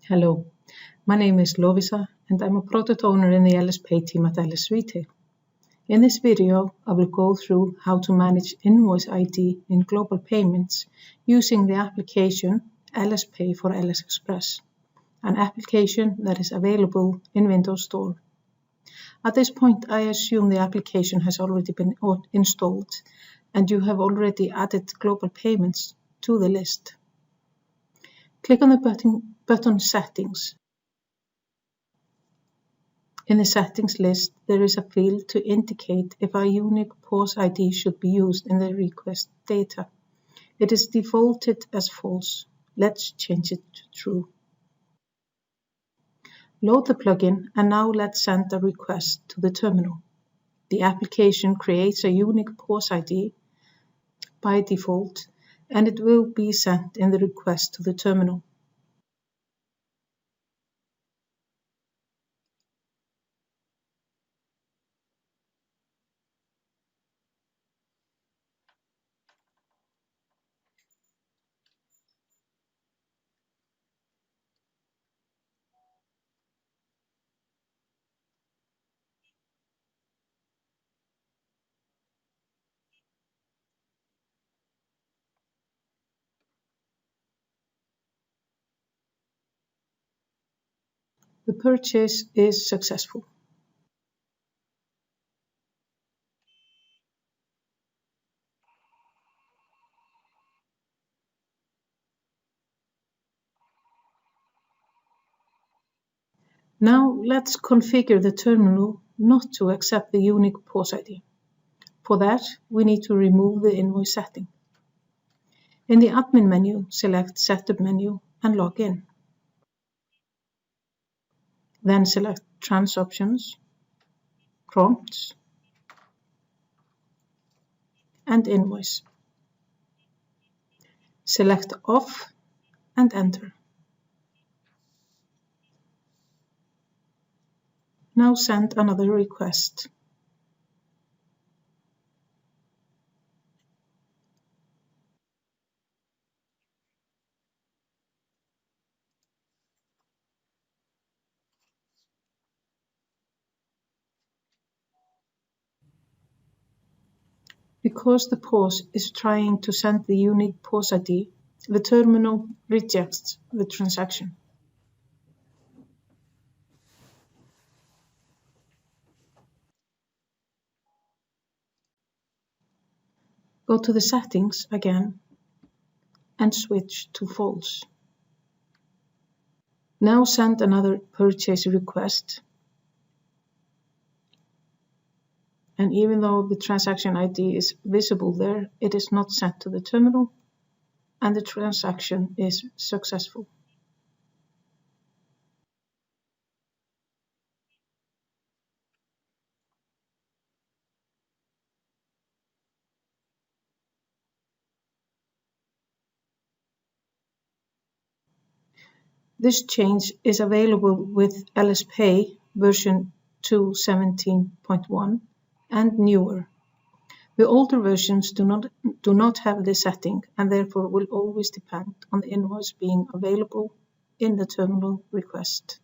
Hello, my name is Lovisa and I'm a product owner in the LSP team at LS Retail. In this video, I will go through how to manage invoice ID in global payments using the application LS Pay for LS Express, an application that is available in Windows Store. At this point, I assume the application has already been installed and you have already added global payments to the list. Click on the button Settings. In the Settings list, there is a field to indicate if a unique POS ID should be used in the request data. It is defaulted as false. Let's change it to true. Load the plugin and now let's send a request to the terminal. The application creates a unique POS ID by default and it will be sent in the request to the terminal. The purchase is successful. Now let's configure the terminal not to accept the unique POS ID. For that, we need to remove the invoice setting. In the admin menu, select Setup menu and log in. Then select Trans Options, Prompts, and Invoice. Select Off and enter. Now send another request. Because the POS is trying to send the unique POS ID, the terminal rejects the transaction. Go to the settings again and switch to false. Now send another purchase request. And even though the transaction ID is visible there, it is not sent to the terminal and the transaction is successful. This change is available with LS Pay version 2.17.1 and newer. The older versions do not have this setting and therefore will always depend on the invoice being available in the terminal request.